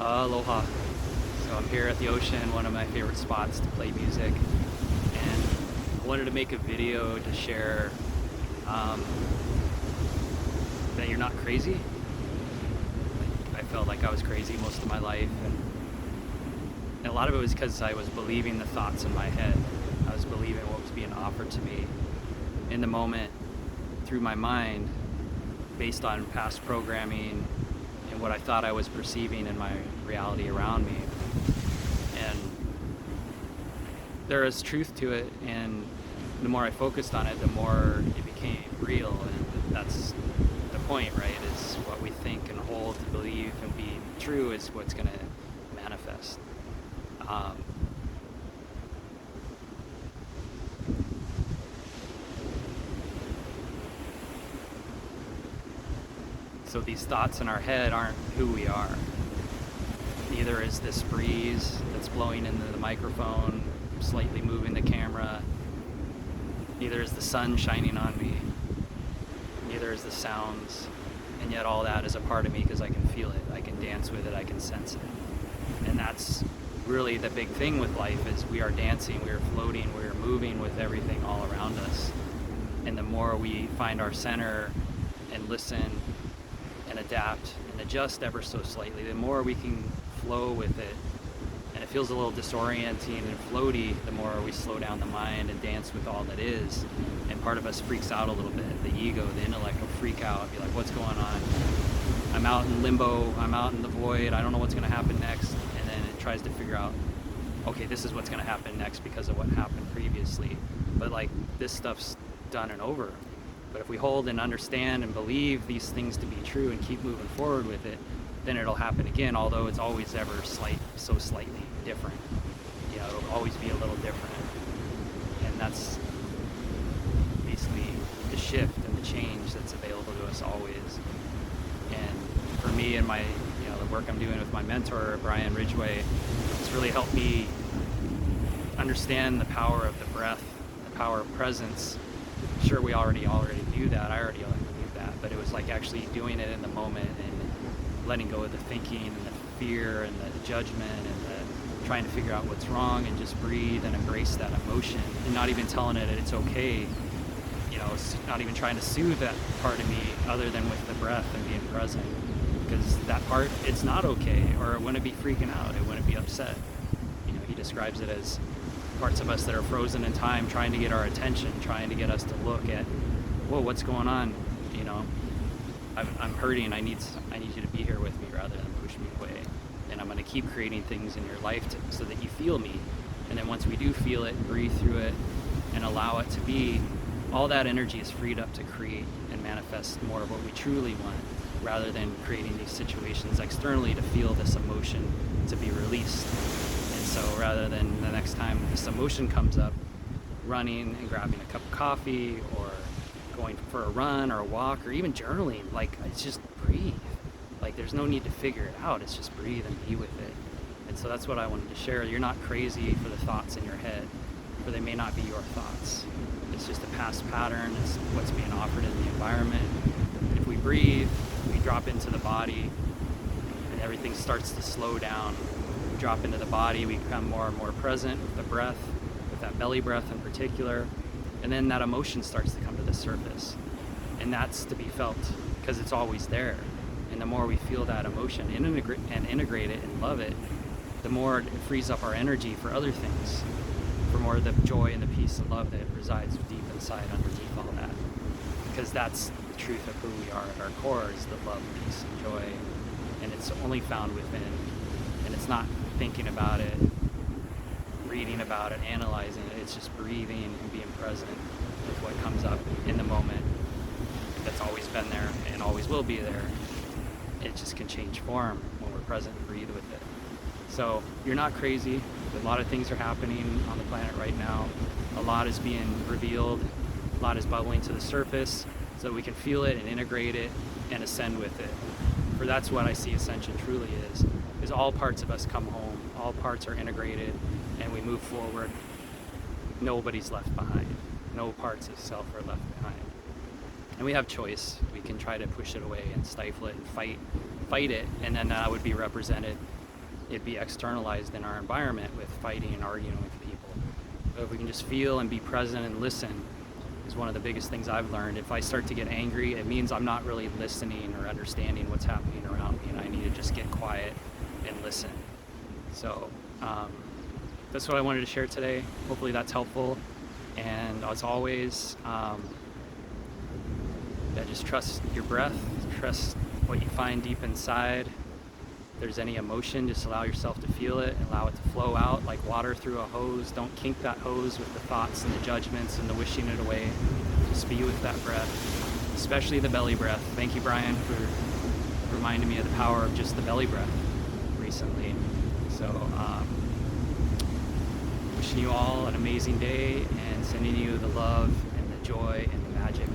Aloha. So I'm here at the ocean, one of my favorite spots to play music, and I wanted to make a video to share that you're not crazy. I felt like I was crazy most of my life, and a lot of it was because I was believing the thoughts in my head. I was believing what was being offered to me in the moment through my mind, based on past programming and what I thought I was perceiving in my reality around me. And there is truth to it, and the more I focused on it, the more it became real. And that's the point, right? Is what we think and hold to believe and be true is what's going to manifest. So these thoughts in our head aren't who we are. Neither is this breeze that's blowing into the microphone, slightly moving the camera. Neither is the sun shining on me. Neither is the sounds. And yet all that is a part of me because I can feel it. I can dance with it. I can sense it. And that's really the big thing with life, is we are dancing, we are floating, we are moving with everything all around us. And the more we find our center and listen and adapt and adjust ever so slightly, the more we can flow with it. And it feels a little disorienting and floaty the more we slow down the mind and dance with all that is. And part of us freaks out a little bit. The ego, the intellect will freak out, be like, what's going on? I'm out in limbo, I'm out in the void, I don't know what's going to happen next. And then it tries to figure out, okay, this is what's going to happen next because of what happened previously. But like, this stuff's done and over. But if we hold and understand and believe these things to be true and keep moving forward with it, then it'll happen again, although it's always ever so slightly different. You know, it'll always be a little different. And that's basically the shift and the change that's available to us always. And for me and my, the work I'm doing with my mentor, Brian Ridgway, it's really helped me understand the power of the breath, the power of presence. Sure, we already knew that. I already knew that, but it was like actually doing it in the moment and letting go of the thinking and the fear and the judgment and the trying to figure out what's wrong, and just breathe and embrace that emotion, and not even telling it that it's okay. Not even trying to soothe that part of me other than with the breath and being present, because that part, it's not okay, or it wouldn't be freaking out, it wouldn't be upset. He describes it as parts of us that are frozen in time, trying to get our attention, trying to get us to look at, whoa, what's going on? I'm hurting. I need you to be here with me rather than push me away. And I'm going to keep creating things in your life so that you feel me. And then once we do feel it, breathe through it and allow it to be, all that energy is freed up to create and manifest more of what we truly want, rather than creating these situations externally to feel this emotion to be released. And so rather than the next time this emotion comes up, running and grabbing a cup of coffee, or going for a run or a walk, or even journaling, like, it's just breathe. Like, there's no need to figure it out. It's just breathe and be with it. And so that's what I wanted to share. You're not crazy for the thoughts in your head, for they may not be your thoughts. It's just a past pattern. It's what's being offered in the environment. If we breathe, we drop into the body, and everything starts to slow down. We drop into the body, we become more and more present with the breath, with that belly breath in particular, and then that emotion starts to come to the surface. And that's to be felt, because it's always there. And the more we feel that emotion and integrate it and love it, the more it frees up our energy for other things, for more of the joy and the peace and love that resides deep inside underneath all that. Because that's the truth of who we are at our core, is the love, peace, and joy. And it's only found within. And it's not thinking about it, reading about it, analyzing it. It's just breathing and being present with what comes up in the moment. That's always been there and always will be there. It just can change form when we're present and breathe with it. So you're not crazy. A lot of things are happening on the planet right now. A lot is being revealed. A lot is bubbling to the surface, so that we can feel it and integrate it and ascend with it. For that's what I see ascension truly is all parts of us come home. All parts are integrated, and we move forward. Nobody's left behind. No parts of self are left behind. And we have choice. We can try to push it away and stifle it and fight it, and then that would be represented it be externalized in our environment with fighting and arguing with people. But if we can just feel and be present and listen, is one of the biggest things I've learned. If I start to get angry, it means I'm not really listening or understanding what's happening around me, and I need to just get quiet and listen. So that's what I wanted to share today. Hopefully that's helpful. And as always, just trust your breath, trust what you find deep inside. If there's any emotion, just allow yourself to feel it and allow it to flow out like water through a hose. Don't kink that hose with the thoughts and the judgments and the wishing it away. Just be with that breath, especially the belly breath. Thank you, Brian, for reminding me of the power of just the belly breath recently. So wishing you all an amazing day and sending you the love and the joy and the magic